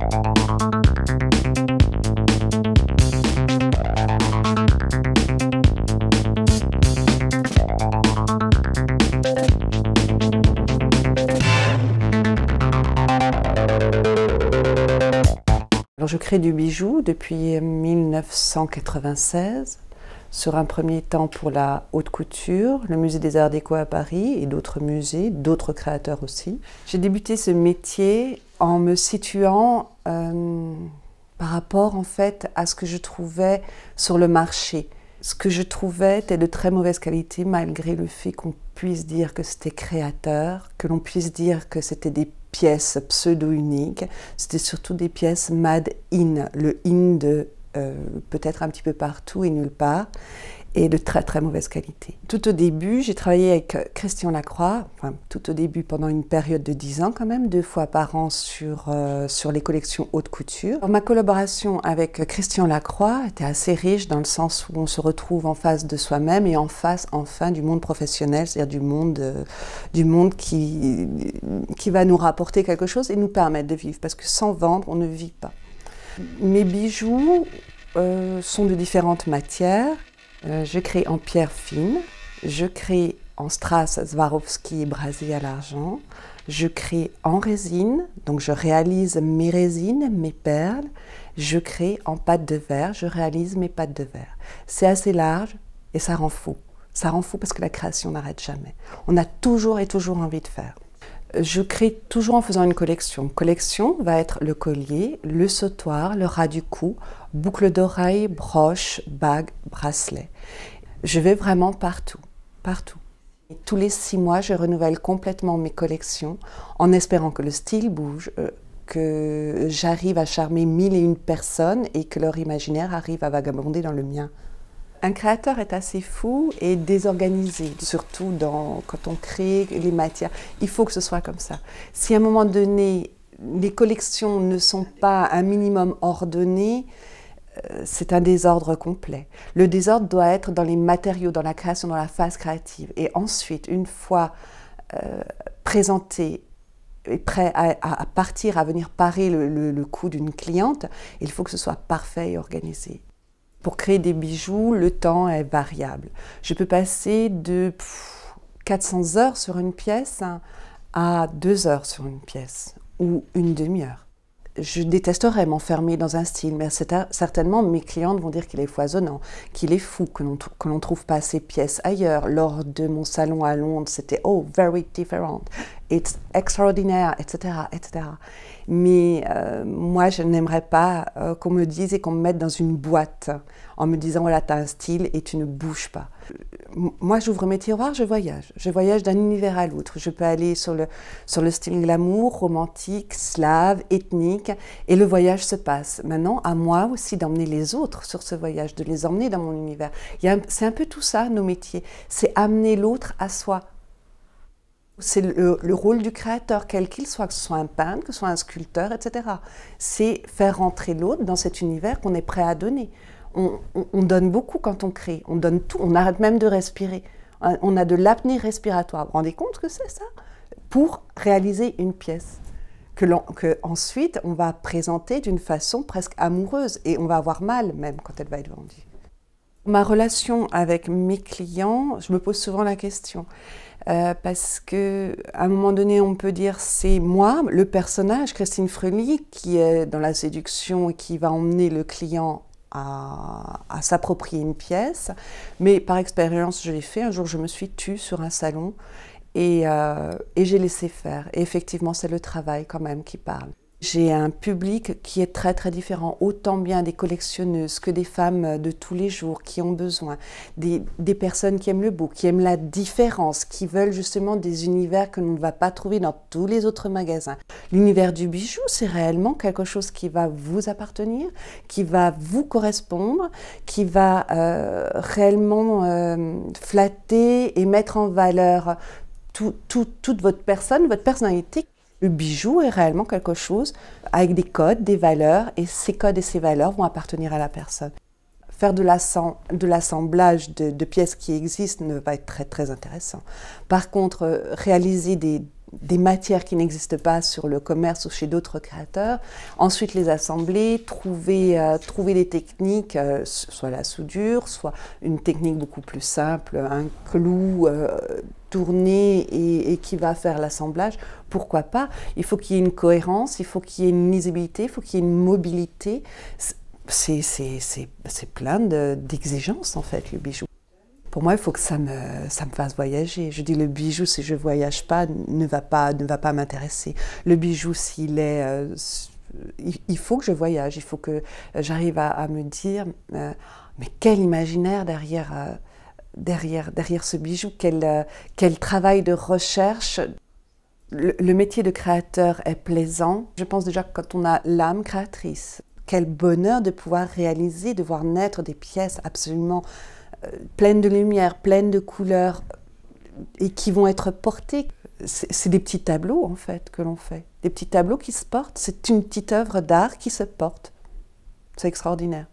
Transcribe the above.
Alors, je crée du bijou depuis 1996, sur un premier temps pour la haute couture, le musée des Arts Déco à Paris et d'autres musées, d'autres créateurs aussi. J'ai débuté ce métier en me situant par rapport en fait à ce que je trouvais sur le marché. Ce que je trouvais était de très mauvaise qualité malgré le fait qu'on puisse dire que c'était créateur, que l'on puisse dire que c'était des pièces pseudo-uniques. C'était surtout des pièces made in, le in de peut-être un petit peu partout et nulle part, et de très très mauvaise qualité. Tout au début, j'ai travaillé avec Christian Lacroix, enfin tout au début pendant une période de 10 ans quand même, 2 fois par an sur les collections haute couture. Alors, ma collaboration avec Christian Lacroix était assez riche dans le sens où on se retrouve en face de soi-même et en face enfin du monde professionnel, c'est-à-dire du monde qui va nous rapporter quelque chose et nous permettre de vivre, parce que sans vendre, on ne vit pas. Mes bijoux sont de différentes matières. Je crée en pierre fine, je crée en strass Swarovski brasé à l'argent, je crée en résine, donc je réalise mes résines, mes perles, je crée en pâte de verre, je réalise mes pâtes de verre. C'est assez large et ça rend fou. Ça rend fou parce que la création n'arrête jamais. On a toujours et toujours envie de faire. Je crée toujours en faisant une collection. Collection va être le collier, le sautoir, le ras du cou, boucle d'oreille, broche, bague, bracelet. Je vais vraiment partout, partout. Et tous les 6 mois, je renouvelle complètement mes collections en espérant que le style bouge, que j'arrive à charmer 1001 personnes et que leur imaginaire arrive à vagabonder dans le mien. Un créateur est assez fou et désorganisé, surtout quand on crée les matières. Il faut que ce soit comme ça. Si à un moment donné, les collections ne sont pas un minimum ordonnées, c'est un désordre complet. Le désordre doit être dans les matériaux, dans la création, dans la phase créative. Et ensuite, une fois présenté et prêt à partir, à venir parer le coup d'une cliente, il faut que ce soit parfait et organisé. Pour créer des bijoux, le temps est variable. Je peux passer de 400 heures sur une pièce à 2 heures sur une pièce, ou une demi-heure. Je détesterais m'enfermer dans un style, mais certainement mes clientes vont dire qu'il est foisonnant, qu'il est fou, que l'on ne trouve pas ces pièces ailleurs. Lors de mon salon à Londres, c'était « oh, very different », « it's extraordinaire », etc., etc. Mais moi, je n'aimerais pas qu'on me dise et qu'on me mette dans une boîte en me disant « voilà, tu as un style et tu ne bouges pas ». Moi, j'ouvre mes tiroirs, je voyage. Je voyage d'un univers à l'autre. Je peux aller sur le style glamour, romantique, slave, ethnique, et le voyage se passe. Maintenant, à moi aussi d'emmener les autres sur ce voyage, de les emmener dans mon univers. C'est un peu tout ça, nos métiers. C'est amener l'autre à soi. C'est le rôle du créateur, quel qu'il soit, que ce soit un peintre, que ce soit un sculpteur, etc. C'est faire rentrer l'autre dans cet univers qu'on est prêt à donner. On donne beaucoup quand on crée, on donne tout, on arrête même de respirer. On a de l'apnée respiratoire. Vous vous rendez compte que c'est ça? Pour réaliser une pièce que ensuite on va présenter d'une façon presque amoureuse et on va avoir mal même quand elle va être vendue. Ma relation avec mes clients, je me pose souvent la question. Parce qu'à un moment donné, on peut dire c'est moi, le personnage, Christine Freely, qui est dans la séduction et qui va emmener le client à s'approprier une pièce. Mais par expérience, je l'ai fait. Un jour, je me suis tue sur un salon et j'ai laissé faire. Et effectivement, c'est le travail quand même qui parle. J'ai un public qui est très très différent, autant bien des collectionneuses que des femmes de tous les jours qui ont besoin, des personnes qui aiment le beau, qui aiment la différence, qui veulent justement des univers que l'on ne va pas trouver dans tous les autres magasins. L'univers du bijou, c'est réellement quelque chose qui va vous appartenir, qui va vous correspondre, qui va réellement flatter et mettre en valeur toute votre personne, votre personnalité. Le bijou est réellement quelque chose avec des codes, des valeurs, et ces codes et ces valeurs vont appartenir à la personne. Faire de l'assemblage de pièces qui existent ne va être très très intéressant. Par contre, réaliser des matières qui n'existent pas sur le commerce ou chez d'autres créateurs, ensuite les assembler, trouver des techniques, soit la soudure, soit une technique beaucoup plus simple, un clou tourné et qui va faire l'assemblage, pourquoi pas? Il faut qu'il y ait une cohérence, il faut qu'il y ait une lisibilité, il faut qu'il y ait une mobilité. C'est plein d'exigences en fait, le bijou. Pour moi, il faut que ça me fasse voyager. Je dis le bijou, si je ne voyage pas, ne va pas m'intéresser. Le bijou, il faut que je voyage, il faut que j'arrive à me dire, mais quel imaginaire derrière ce bijou, quel travail de recherche. Le métier de créateur est plaisant. Je pense déjà que quand on a l'âme créatrice, quel bonheur de pouvoir réaliser, de voir naître des pièces absolument pleines de lumière, pleines de couleurs et qui vont être portées. C'est des petits tableaux en fait que l'on fait, des petits tableaux qui se portent. C'est une petite œuvre d'art qui se porte. C'est extraordinaire.